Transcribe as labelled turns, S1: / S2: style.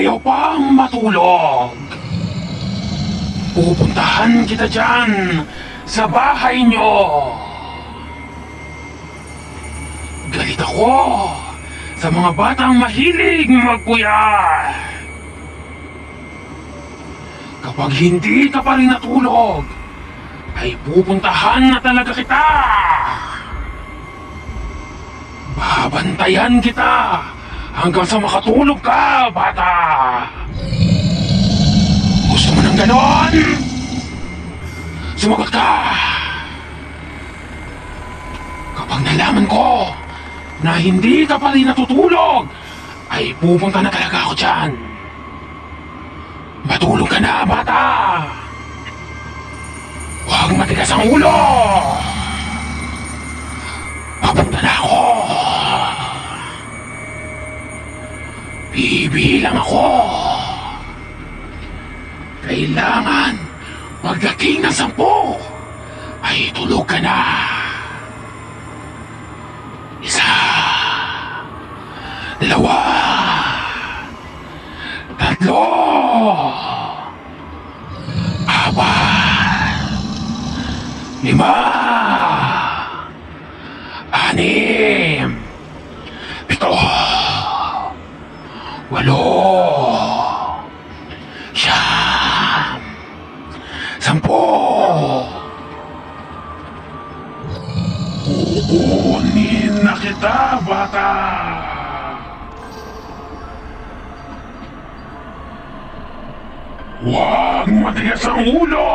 S1: ayaw pang matulog. Pupuntahan kita dyan sa bahay nyo. Galit ako sa mga batang mahilig magpuyat. Kapag hindi ka pa rin natulog, ay pupuntahan na talaga kita. Babantayan kita hanggang sa makatulog ka, bata. Gusto mo ng ganon? Sumagot ka. Kapag nalaman ko na hindi ka pa rin natutulog, ay pupunta na talaga ako dyan. Matulog ka na, bata. Huwag matigas ang ulo. Papunta na ako. Bibilang ako. Kailangan pagdating ng 10 ay tulog ka na. 1, 2, 3, 4, 5, 6, 7, 8, 9, 10. Kukunin na kita, bata. Huwag matigas ang ulo.